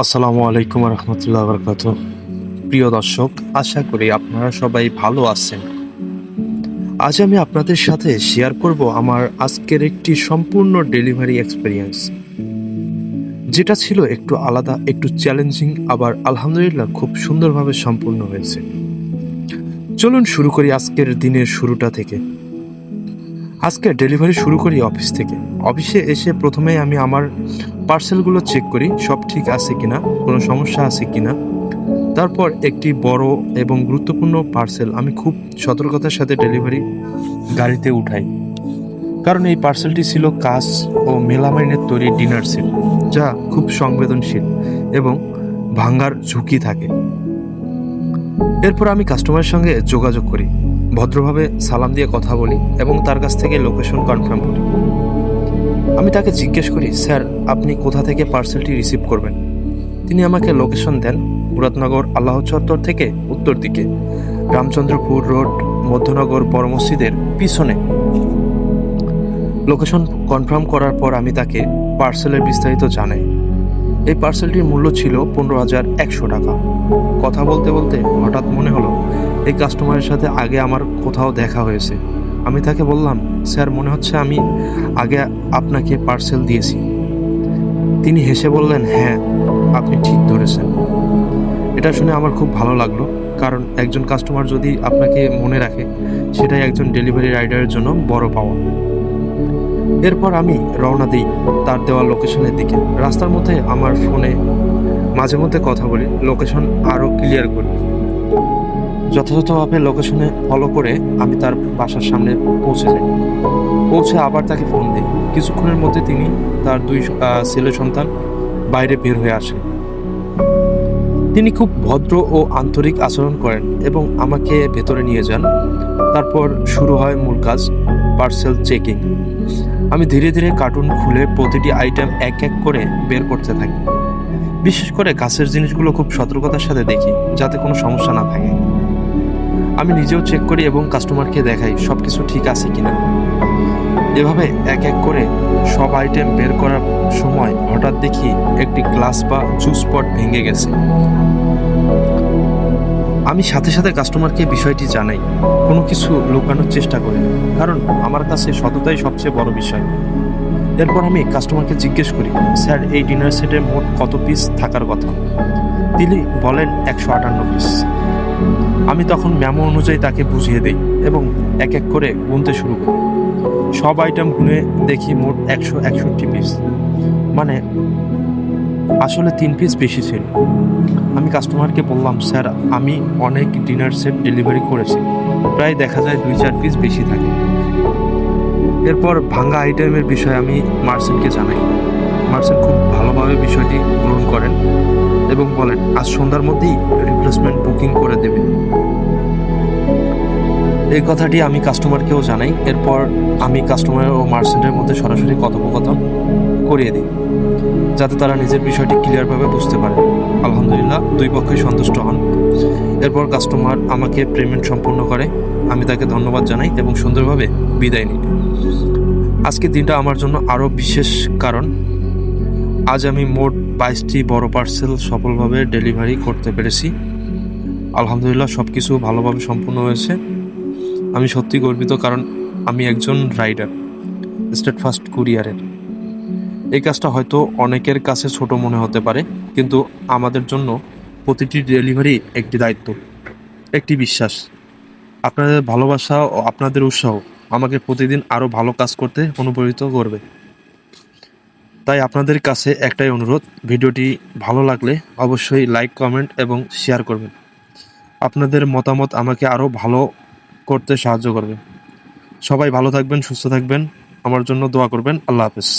আসসালামু আলাইকুম রহমতুল্লাহ বরকাত। প্রিয় দর্শক, আশা করি আপনারা সবাই ভালো আছেন। আজ আমি আপনাদের সাথে শেয়ার করব আমার আজকের একটি সম্পূর্ণ ডেলিভারি এক্সপিরিয়েন্স, যেটা ছিল একটু আলাদা, একটু চ্যালেঞ্জিং, আবার আলহামদুলিল্লাহ খুব সুন্দরভাবে সম্পূর্ণ হয়েছে। চলুন শুরু করি আজকের দিনের শুরুটা থেকে। আজকে ডেলিভারি শুরু করি অফিস থেকে। অফিসে এসে প্রথমেই আমি আমার পার্সেলগুলো চেক করি, সব ঠিক আছে কিনা, কোনো সমস্যা আছে কিনা। তারপর একটি বড় এবং গুরুত্বপূর্ণ পার্সেল আমি খুব সতর্কতার সাথে ডেলিভারি গাড়িতে উঠাই, কারণ এই পার্সেলটি ছিল কাঁচ ও মেলামাইনের তৈরি ডিনার সেট, যা খুব সংবেদনশীল এবং ভাঙার ঝুঁকি থাকে। এরপর আমি কাস্টমারের সঙ্গে যোগাযোগ করি, ভদ্রভাবে সালাম দিয়ে কথা বলি এবং তার কাছ থেকে লোকেশন কনফার্ম করি। আমি তাকে জিজ্ঞেস করি, স্যার আপনি কোথা থেকে পার্সেলটি রিসিভ করবেন? তিনি আমাকে লোকেশন দেন, মুরাদনগর আল্লাহ চত্বর থেকে উত্তর দিকে, রামচন্দ্রপুর রোড, মধ্যনগর বড় মসজিদের পিছনে। লোকেশন কনফার্ম করার পর আমি তাকে পার্সেলের বিস্তারিত জানাই। এই পার্সেলটির মূল্য ছিল 15,100 টাকা। কথা বলতে বলতে হঠাৎ মনে হলো এই কাস্টমারের সাথে আগে আমার কোথাও দেখা হয়েছে। আমি তাকে বললাম, স্যার মনে হচ্ছে আমি আগে আপনাকে পার্সেল দিয়েছি। তিনি হেসে বললেন, হ্যাঁ আপনি ঠিক ধরেছেন। এটা শুনে আমার খুব ভালো লাগলো, কারণ একজন কাস্টমার যদি আপনাকে মনে রাখে, সেটাই একজন ডেলিভারি রাইডারের জন্য বড় পাওয়া। এরপর আমি রওনা দিই তার দেওয়া লোকেশনের দিকে। রাস্তার মধ্যে আমার ফোনে মাঝে মধ্যে কথা বলি, লোকেশন আরও ক্লিয়ার করি। যথাযথভাবে লোকেশনে ফলো করে আমি তার বাসার সামনে পৌঁছে যাই। পৌঁছে আবার তাকে ফোন দিই। কিছুক্ষণের মধ্যে তিনি তার দুই ছেলে সন্তান বাইরে বের হয়ে আসেন। তিনি খুব ভদ্র ও আন্তরিক আচরণ করেন এবং আমাকে ভেতরে নিয়ে যান। তারপর শুরু হয় মূল কাজ, পার্সেল চেকিং। আমি ধীরে ধীরে কার্টুন খুলে প্রতিটি আইটেম এক এক করে বের করতে থাকি। বিশেষ করে কাছের জিনিসগুলো খুব সতর্কতার সাথে দেখি, যাতে কোনো সমস্যা না থাকে। আমি নিজেও চেক করি এবং কাস্টমারকে দেখাই সব কিছু ঠিক আছে কিনা। এভাবে এক এক করে সব আইটেম বের করার সময় হঠাৎ দেখি একটি গ্লাস বা জুস পট ভেঙে গেছে। আমি সাথে সাথে কাস্টমারকে বিষয়টি জানাই, কোনো কিছু লুকানোর চেষ্টা করি, কারণ আমার কাছে সততাই সবচেয়ে বড় বিষয়। এরপর আমি কাস্টমারকে জিজ্ঞেস করি, স্যার এই ডিনার সেটে মোট কত পিস থাকার কথা? তিনি বলেন 158 পিস। আমি তখন মেমো অনুযায়ী তাকে বুঝিয়ে দিই এবং এক এক করে গুনতে শুরু করি। সব আইটেম গুনে দেখি মোট 161 পিস, মানে আসলে 3 পিস বেশি ছিল। আমি কাস্টমারকে বললাম, স্যার আমি অনেক ডিনার সেট ডেলিভারি করেছি, প্রায় দেখা যায় 2-4 পিস বেশি থাকে। এরপর ভাঙা আইটেমের বিষয়ে আমি মার্সেন্টকে জানাই। মার্সেন্ট খুব ভালোভাবে বিষয়টি গ্রহণ করেন এবং বলেন আজ সন্ধ্যার মধ্যেই রিপ্লেসমেন্ট বুকিং করে দেবেন। এই কথাটি আমি কাস্টমারকেও জানাই। এরপর আমি কাস্টমার ও মার্চেন্টের মধ্যে সরাসরি কথোপকথন করিয়ে দিই, যাতে তারা নিজের বিষয়টি ক্লিয়ারভাবে বুঝতে পারে। আলহামদুলিল্লাহ দুই পক্ষই সন্তুষ্ট হন। এরপর কাস্টমার আমাকে পেমেন্ট সম্পূর্ণ করে, আমি তাকে ধন্যবাদ জানাই এবং সুন্দরভাবে বিদায় নিই। আজকের দিনটা আমার জন্য আরও বিশেষ, কারণ আজ আমি মোট 22টি বড় পার্সেল সফলভাবে ডেলিভারি করতে পেরেছি। আলহামদুলিল্লাহ সব কিছু ভালোভাবে সম্পূর্ণ হয়েছে। আমি সত্যি গর্বিত, কারণ আমি একজন রাইডার, স্টেট ফার্স্ট কুরিয়ারের। এই কাজটা হয়তো অনেকের কাছে ছোট মনে হতে পারে, কিন্তু আমাদের জন্য প্রতিটি ডেলিভারি একটি দায়িত্ব, একটি বিশ্বাস। আপনাদের ভালোবাসা ও আপনাদের উৎসাহ আমাকে প্রতিদিন আরও ভালো কাজ করতে অনুপ্রাণিত করবে। তাই আপনাদের কাছে একটাই অনুরোধ, ভিডিওটি ভালো লাগলে অবশ্যই লাইক, কমেন্ট এবং শেয়ার করবেন। আপনাদের মতামত আমাকে আরও ভালো করতে সাহায্য করবে। সবাই ভালো থাকবেন, সুস্থ থাকবেন, আমার জন্য দোয়া করবেন। আল্লাহ হাফেজ।